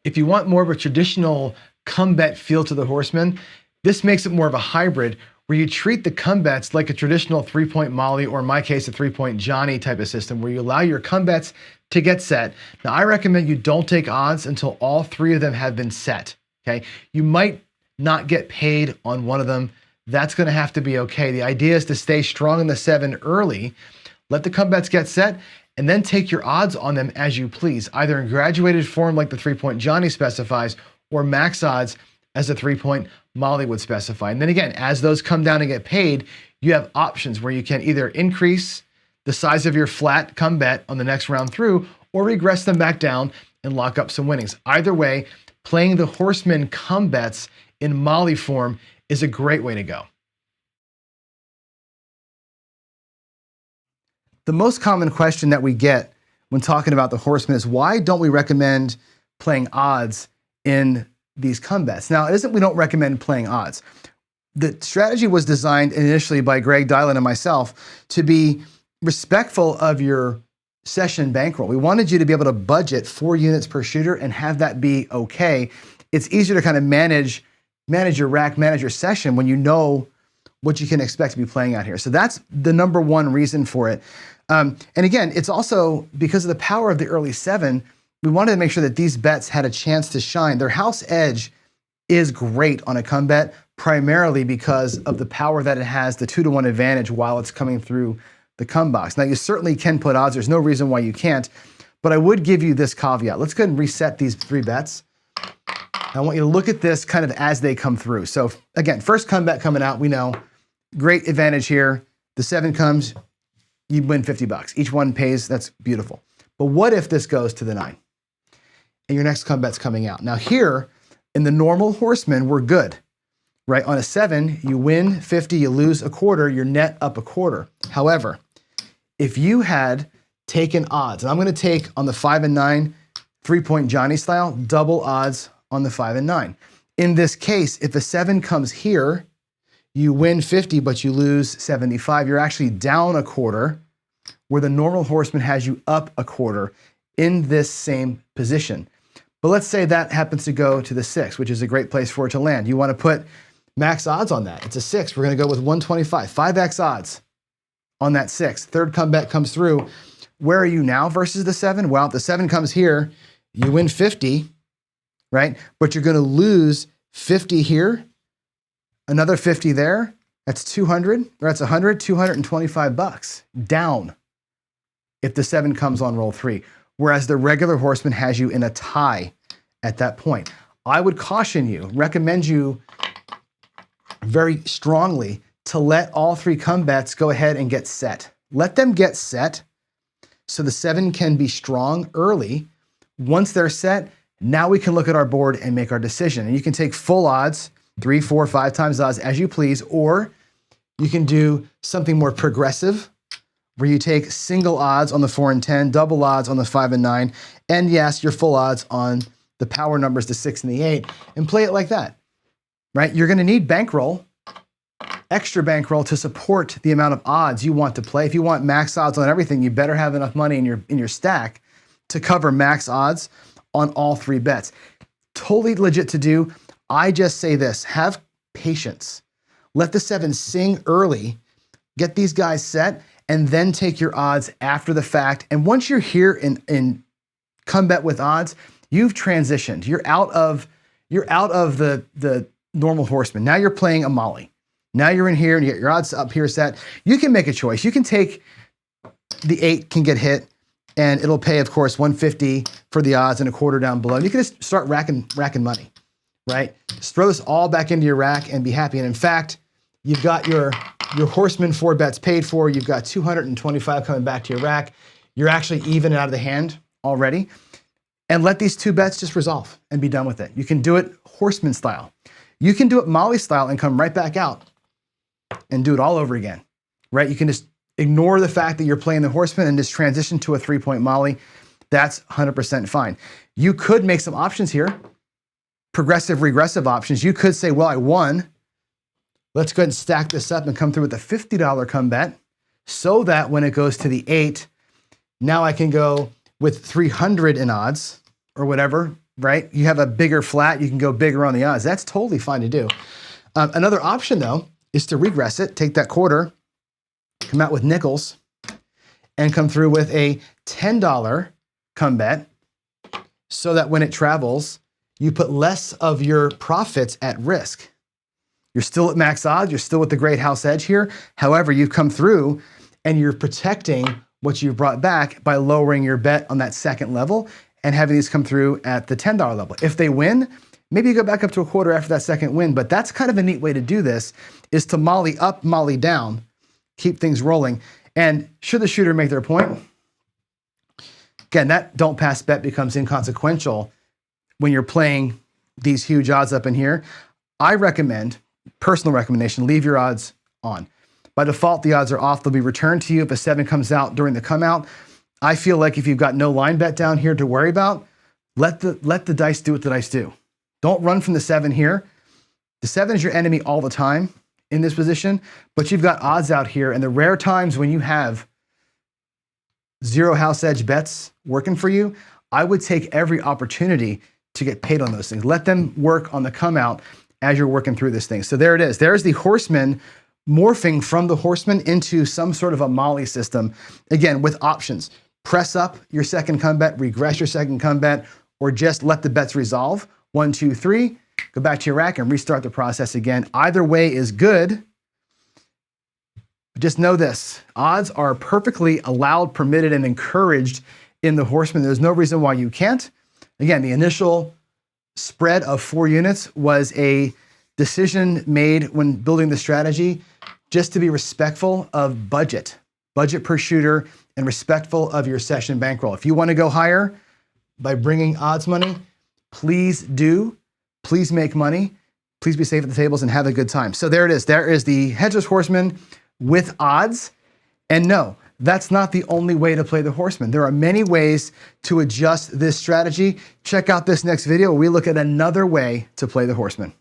If you want more of a traditional come bet feel to the Horseman, this makes it more of a hybrid where you treat the come bets like a traditional 3-point Molly, or in my case, a 3-point Johnny type of system where you allow your come bets to get set. Now, I recommend you don't take odds until all 3 of them have been set, okay? You might not get paid on one of them. That's gonna have to be okay. The idea is to stay strong in the 7 early, let the come bets get set, and then take your odds on them as you please, either in graduated form like the 3-point Johnny specifies, or max odds as the 3-point Molly would specify. And then again, as those come down and get paid, you have options where you can either increase the size of your flat come bet on the next round through, or regress them back down and lock up some winnings. Either way, playing the Horseman come bets in Molly form is a great way to go. The most common question that we get when talking about the Horseman is, why don't we recommend playing odds in these come bets? Now, it isn't we don't recommend playing odds. The strategy was designed initially by Greg Dylan and myself to be respectful of your session bankroll. We wanted you to be able to budget 4 units per shooter and have that be okay. It's easier to kind of manage your rack, manage your session when you know what you can expect to be playing out here. So that's the number one reason for it. And again, it's also because of the power of the early 7, we wanted to make sure that these bets had a chance to shine. Their house edge is great on a come bet, primarily because of the power that it has, the 2-to-1 advantage while it's coming through the come box. Now, you certainly can put odds. There's no reason why you can't, but I would give you this caveat. Let's go ahead and reset these 3 bets. I want you to look at this kind of as they come through. So again, first come bet coming out, we know, great advantage here. The 7 comes, you win $50. Each one pays, that's beautiful. But what if this goes to the 9? And your next come bet's coming out. Now here, in the normal Horseman, we're good, right? On a 7, you win 50, you lose a quarter, you're net up a quarter. However, if you had taken odds, and I'm gonna take on the 5 and 9, 3-point Johnny style, double odds on the 5 and 9. In this case, if a 7 comes here, you win 50, but you lose 75. You're actually down a quarter, where the normal Horseman has you up a quarter in this same position. But let's say that happens to go to the 6, which is a great place for it to land. You want to put max odds on that. It's a 6. We're going to go with 125, 5x odds on that 6. Third come bet comes through. Where are you now versus the 7? Well, if the 7 comes here, you win 50, right? But you're going to lose 50 here, another 50 there. That's 200, or that's 100, $225 down if the 7 comes on roll 3. Whereas the regular Horseman has you in a tie at that point. I would caution you, recommend you very strongly to let all 3 come bets go ahead and get set. Let them get set so the 7 can be strong early. Once they're set, now we can look at our board and make our decision. And you can take full odds, 3, 4, 5 times odds as you please, or you can do something more progressive where you take single odds on the 4 and 10, double odds on the 5 and 9, and yes, your full odds on the power numbers, the 6 and the 8, and play it like that, right? You're gonna need bankroll, extra bankroll to support the amount of odds you want to play. If you want max odds on everything, you better have enough money in your stack to cover max odds on all 3 bets. Totally legit to do. I just say this, have patience. Let the 7 sing early, get these guys set, and then take your odds after the fact. And once you're here in come bet with odds, you've transitioned. You're out of the normal Horseman. Now you're playing a Molly. Now you're in here and you get your odds up here set. You can make a choice. You can take the 8 can get hit, and it'll pay, of course, 150 for the odds and a quarter down below. You can just start racking money, right? Just throw this all back into your rack and be happy. And in fact, you've got your Horseman 4 bets paid for. You've got 225 coming back to your rack. You're actually even out of the hand already. And let these 2 bets just resolve and be done with it. You can do it Horseman style. You can do it Molly style and come right back out and do it all over again, right? You can just ignore the fact that you're playing the Horseman and just transition to a 3-point Molly. That's 100% fine. You could make some options here, progressive, regressive options. You could say, well, I won. Let's go ahead and stack this up and come through with a $50 come bet so that when it goes to the 8, now I can go with 300 in odds or whatever, right? You have a bigger flat, you can go bigger on the odds. That's totally fine to do. Another option though, is to regress it, take that quarter, come out with nickels, and come through with a $10 come bet so that when it travels, you put less of your profits at risk. You're still at max odds, you're still with the great house edge here. However, you've come through and you're protecting what you've brought back by lowering your bet on that second level and having these come through at the $10 level. If they win, maybe you go back up to a quarter after that second win, but that's kind of a neat way to do this, is to molly up, molly down, keep things rolling. And should the shooter make their point, again, that don't pass bet becomes inconsequential when you're playing these huge odds up in here. I recommend, personal recommendation, leave your odds on. By default, the odds are off. They'll be returned to you if a 7 comes out during the come out. I feel like if you've got no line bet down here to worry about, let the dice do what the dice do. Don't run from the 7 here. The 7 is your enemy all the time in this position, but you've got odds out here, and the rare times when you have zero house edge bets working for you, I would take every opportunity to get paid on those things. Let them work on the come out as you're working through this thing. So there it is. There's the Horseman morphing from the Horseman into some sort of a molly system, again, with options. Press up your second come bet, regress your second come bet, or just let the bets resolve. 1, 2, 3, go back to your rack and restart the process again. Either way is good. But just know this, odds are perfectly allowed, permitted, and encouraged in the Horseman. There's no reason why you can't. Again, the initial spread of 4 units was a decision made when building the strategy just to be respectful of budget per shooter, and respectful of your session bankroll. If you want to go higher by bringing odds money, please do. Please make money. Please be safe at the tables and have a good time. So there it is. There is the Hedgeless Horseman with odds. And no, that's not the only way to play the Horseman. There are many ways to adjust this strategy. Check out this next video where we look at another way to play the Horseman.